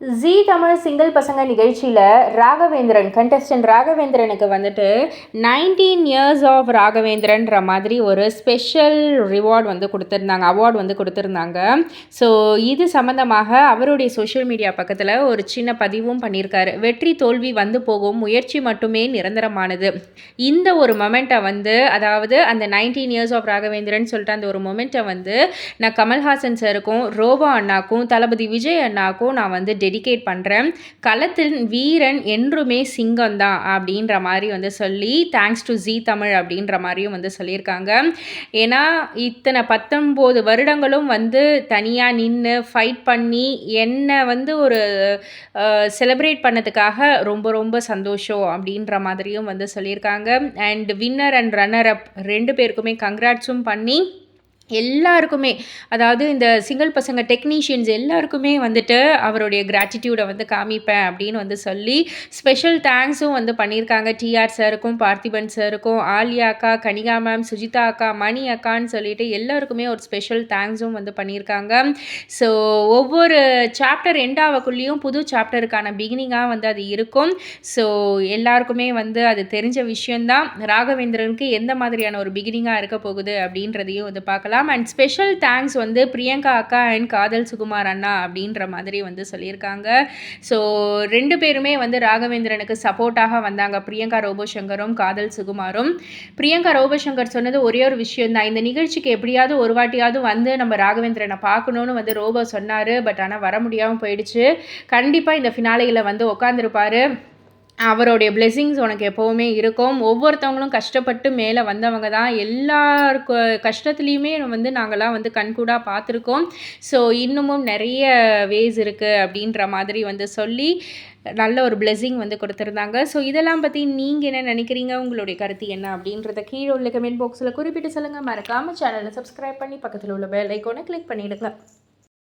ஜீ Tamil single பசங்க நிகழ்ச்சியில் Raghavendran contestant ராகவேந்திரனுக்கு வந்துட்டு 19 இயர்ஸ் ஆஃப் ராகவேந்திரன்ற மாதிரி ஒரு ஸ்பெஷல் ரிவார்டு வந்து கொடுத்துருந்தாங்க, அவார்டு வந்து கொடுத்துருந்தாங்க. ஸோ இது சம்மந்தமாக அவருடைய சோஷியல் மீடியா பக்கத்தில் ஒரு சின்ன பதிவும் பண்ணியிருக்காரு. வெற்றி தோல்வி வந்து போகும், முயற்சி மட்டுமே நிரந்தரமானது. இந்த ஒரு மொமெண்ட்டை வந்து, அதாவது அந்த 19 இயர்ஸ் ஆஃப் ராகவேந்திரன் சொல்லிட்டு அந்த ஒரு மொமெண்ட்டை வந்து நான் கமல்ஹாசன் சாருக்கும் ரோபோ அண்ணாக்கும் தளபதி விஜய் அண்ணாக்கும் நான் வந்து டெடிகேட் பண்ணுறேன். களத்தில் வீரன் என்றுமே சிங்கம் தான் அப்படின்ற மாதிரி வந்து சொல்லி தேங்க்ஸ் டு ஜீ தமிழ் அப்படின்ற மாதிரியும் வந்து சொல்லியிருக்காங்க. ஏன்னா இத்தனை 19 வருடங்களும் வந்து தனியாக நின்று ஃபைட் பண்ணி என்னை வந்து ஒரு செலிப்ரேட் பண்ணதுக்காக ரொம்ப ரொம்ப சந்தோஷம் அப்படின்ற மாதிரியும் வந்து சொல்லியிருக்காங்க. And winner and runner up 2 பேருக்குமே கங்க்ராட்ஸும் பண்ணி எல்லாருக்குமே, அதாவது இந்த சிங்கிள் பசங்க டெக்னீஷியன்ஸ் எல்லாருக்குமே வந்துட்டு அவருடைய கிராட்டிடியூடை வந்து காமிப்பேன் அப்படின்னு வந்து சொல்லி ஸ்பெஷல் தேங்க்ஸும் வந்து பண்ணியிருக்காங்க. டிஆர் சாருக்கும் பார்த்திபன் சாருக்கும் ஆலியா அக்கா, கனிகா மேம், சுஜிதா அக்கா, மணி அக்கான்னு சொல்லிட்டு எல்லாருக்குமே ஒரு ஸ்பெஷல் தேங்க்ஸும் வந்து பண்ணியிருக்காங்க. ஸோ ஒவ்வொரு சாப்டர் எண்டாவக்குள்ளேயும் புது சாப்டருக்கான பிகினிங்காக வந்து அது இருக்கும். ஸோ எல்லாருக்குமே வந்து அது தெரிஞ்ச விஷயந்தான். ராகவேந்திரனுக்கு எந்த மாதிரியான ஒரு பிகினிங்காக இருக்க போகுது அப்படின்றதையும் வந்து பார்க்கலாம். அண்ட் ஸ்பெஷல் தேங்க்ஸ் வந்து பிரியங்கா அக்கா அண்ட் காதல் சுகுமார் அண்ணா அப்படின்ற மாதிரி வந்து சொல்லியிருக்காங்க. ஸோ 2 பேருமே வந்து ராகவேந்திரனுக்கு சப்போர்ட்டாக வந்தாங்க, பிரியங்கா ரோபோசங்கரும் காதல் சுகுமாரும். பிரியங்கா ரோபோசங்கர் சொன்னது ஒரே ஒரு விஷயம் தான், இந்த நிகழ்ச்சிக்கு எப்படியாவது ஒரு வாட்டியாவது வந்து நம்ம ராகவேந்திரனை பார்க்கணுன்னு வந்து ரோபோ சொன்னார். பட் ஆனால் வர முடியாமல் போயிடுச்சு. கண்டிப்பாக இந்த ஃபினாலையில் வந்து உட்காந்துருப்பார். அவருடைய பிளெஸிங்ஸ் உனக்கு எப்போவுமே இருக்கும். ஒவ்வொருத்தவங்களும் கஷ்டப்பட்டு மேலே வந்தவங்க தான். எல்லாருக்கு கஷ்டத்துலேயுமே வந்து நாங்கள்லாம் வந்து கண்கூடாக பார்த்துருக்கோம். ஸோ இன்னமும் நிறைய வேஸ் இருக்குது அப்படின்ற மாதிரி வந்து சொல்லி நல்ல ஒரு பிளெஸிங் வந்து கொடுத்துருந்தாங்க. ஸோ இதெல்லாம் பற்றி நீங்கள் என்ன நினைக்கிறீங்க, உங்களுடைய கருத்து என்ன அப்படின்றத கீழே உள்ள கமெண்ட் பாக்ஸில் குறிப்பிட்டு சொல்லுங்கள். மறக்காமல் சேனலை சப்ஸ்கிரைப் பண்ணி பக்கத்தில் உள்ள பெல் ஐக்கானை கிளிக் பண்ணிவிடுங்க.